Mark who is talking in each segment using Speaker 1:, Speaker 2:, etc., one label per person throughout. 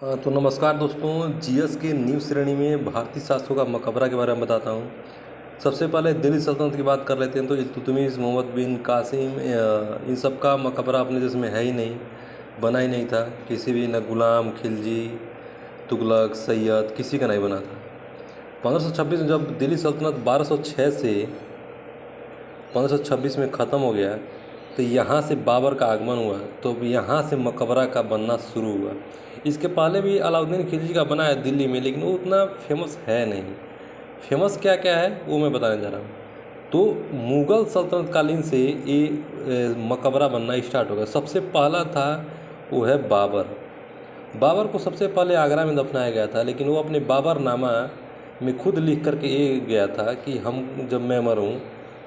Speaker 1: तो नमस्कार दोस्तों, जीएस के न्यू श्रेणी में भारतीय शासकों का मकबरा के बारे में बताता हूँ। सबसे पहले दिल्ली सल्तनत की बात कर लेते हैं तो इल्तुतमिश, मोहम्मद बिन कासिम, इन सब का मकबरा अपने देश में है ही नहीं, बना ही नहीं था। किसी भी न गुलाम, खिलजी, तुगलक, सैयद, किसी का नहीं बना था। 1526 में जब दिल्ली सल्तनत 1206 से 1526 में ख़त्म हो गया तो यहाँ से बाबर का आगमन हुआ, तो यहाँ से मकबरा का बनना शुरू हुआ। इसके पहले भी अलाउद्दीन खिलजी का बना है दिल्ली में, लेकिन वो उतना फेमस है नहीं। फेमस क्या क्या है वो मैं बताने जा रहा हूँ। तो मुग़ल सल्तनत कालीन से ये मकबरा बनना स्टार्ट हो गया। सबसे पहला था वो है बाबर। बाबर को सबसे पहले आगरा में दफनाया गया था, लेकिन वो अपने बाबरनामा में खुद लिख करके ये गया था कि हम जब मैं मरूं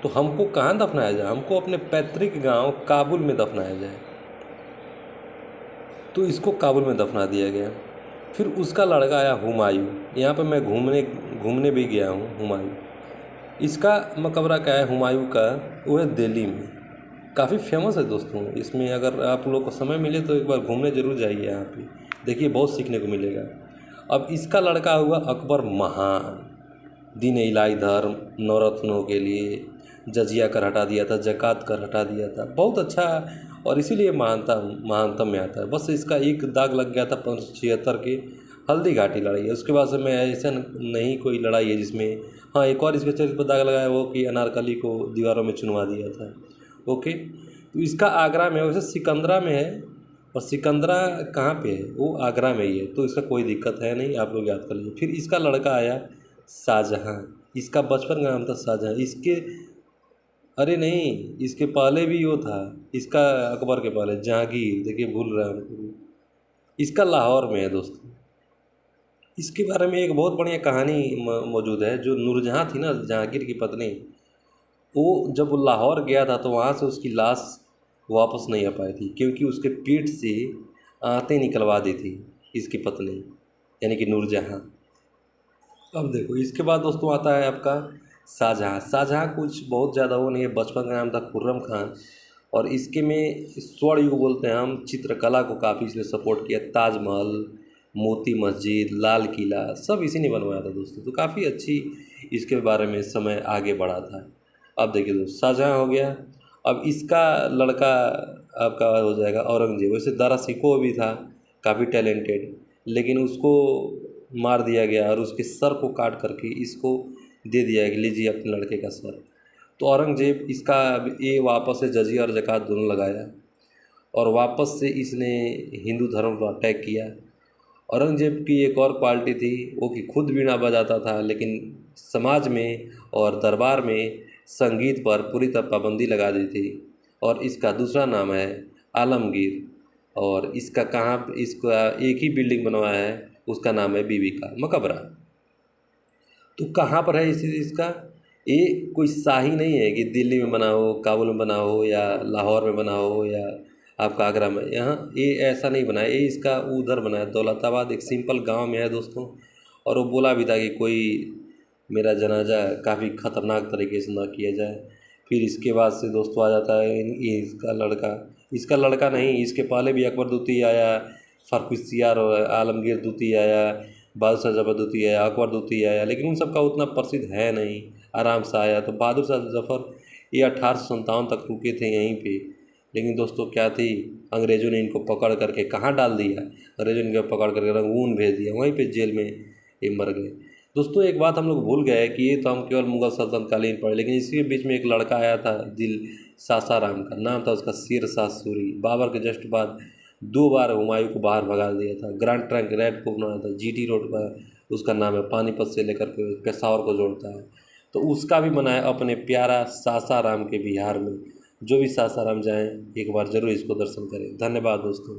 Speaker 1: तो हमको कहाँ दफनाया जाए, हमको अपने पैतृक गांव काबुल में दफनाया जाए। तो इसको काबुल में दफना दिया गया। फिर उसका लड़का आया हुमायूं। यहाँ पर मैं घूमने घूमने भी गया हूँ। हुमायूं, इसका मकबरा क्या है हुमायूं का, वो है दिल्ली में। काफ़ी फेमस है दोस्तों। इसमें अगर आप लोग को समय मिले तो एक बार घूमने ज़रूर जाइए। यहाँ पे देखिए बहुत सीखने को मिलेगा। अब इसका लड़का हुआ अकबर महान। दीन इलाही धर्म, नवरत्नों के लिए जजिया कर हटा दिया था, ज़कात कर हटा दिया था। बहुत अच्छा, और इसीलिए महानतम में आता है। बस इसका एक दाग लग गया था 1576 के हल्दी घाटी लड़ाई है। उसके बाद से मैं ऐसा नहीं कोई लड़ाई है जिसमें, हाँ एक और इसके चरित्र पर दाग लगाया वो कि अनारकली को दीवारों में चुनवा दिया था। ओके, तो इसका आगरा में, वैसे सिकंदरा में है, और सिकंदरा कहाँ पे है, वो आगरा में ही है। तो इसका कोई दिक्कत है नहीं, आप लोग याद कर लीजिए। फिर इसका लड़का आया शाहजहाँ। इसका बचपन का नाम था शाहजहाँ। इसके, अरे नहीं, इसके पहले भी वो था, इसका अकबर के पहले जहांगीर। देखिए भूल रहा हूँ। इसका लाहौर में है दोस्तों। इसके बारे में एक बहुत बढ़िया कहानी मौजूद है। जो नूरजहाँ थी ना, जहांगीर की पत्नी, वो जब वो लाहौर गया था तो वहाँ से उसकी लाश वापस नहीं आ पाई थी, क्योंकि उसके पेट से आंतें निकलवा दी थी इसकी पत्नी, यानी कि नूरजहाँ। अब देखो इसके बाद दोस्तों आता है आपका शाहजहाँ। शाहजहाँ कुछ बहुत ज़्यादा वो नहीं है, बचपन का नाम था खुर्रम खान। और इसके में स्वर्ण युग बोलते हैं हम। चित्रकला को काफ़ी इसने सपोर्ट किया। ताजमहल, मोती मस्जिद, लाल किला सब इसी ने बनवाया था दोस्तों। तो काफ़ी अच्छी इसके बारे में समय आगे बढ़ा था। अब देखिए दोस्तों, शाहजहाँ हो गया। अब इसका लड़का आपका हो जाएगा औरंगजेब। वैसे दारा सिकोह भी था काफ़ी टैलेंटेड, लेकिन उसको मार दिया गया और उसके सर को काट करके इसको दे दिया कि लीजिए अपने लड़के का सर। तो औरंगजेब इसका ये वापस से जजिया और ज़कात दोनों लगाया, और वापस से इसने हिंदू धर्म पर अटैक किया। औरंगजेब की एक और क्वालिटी थी वो कि खुद वीणा बजाता था, लेकिन समाज में और दरबार में संगीत पर पूरी तरह पाबंदी लगा दी थी। और इसका दूसरा नाम है आलमगीर। और इसका कहाँ, इसका एक ही बिल्डिंग बनवाया है, उसका नाम है बीबी का मकबरा। तो कहाँ पर है इसी इसका, ये कोई शाही नहीं है कि दिल्ली में बना हो, काबुल में बना हो, या लाहौर में बना हो, या आपका आगरा में। यहाँ ये ऐसा नहीं बना है, ये इसका उधर बना है दौलताबाद, एक सिंपल गांव में है दोस्तों। और वो बोला भी था कि कोई मेरा जनाजा काफ़ी ख़तरनाक तरीके से ना किया जाए। फिर इसके बाद से दोस्तों आ जाता है इसका लड़का। इसका लड़का नहीं, इसके पहले भी अकबर दूती आया, फ़र्रुखसियार और आलमगीर दूती आया, बादशाह जफ़र दूती आया, अकबर दूती आया, लेकिन उन सब का उतना प्रसिद्ध है नहीं। आराम से आया तो बहादुर शाह जफ़र ये 1857 तक रुके थे यहीं पे। लेकिन दोस्तों क्या थी, अंग्रेज़ों ने इनको पकड़ करके कहाँ डाल दिया, अंग्रेज़ों ने इनको पकड़ करके रंगून भेज दिया, वहीं पे जेल में ये मर गए। दोस्तों एक बात हम लोग भूल गए कि ये तो हम केवल मुग़ल सल्तनत कालीन पढ़े, लेकिन इसी के बीच में एक लड़का आया था दिल सासाराम का, नाम था उसका शेर शाह सूरी। बाबर के जस्ट बाद 2 बार हुमायूं को बाहर भगा दिया था। ग्रैंड ट्रंक रेड को बनाया था, जीटी रोड पर उसका नाम है, पानीपत से लेकर के पेशावर को जोड़ता है। तो उसका भी बनाया अपने प्यारा सासाराम के बिहार में। जो भी सासाराम जाएं एक बार ज़रूर इसको दर्शन करें। धन्यवाद दोस्तों।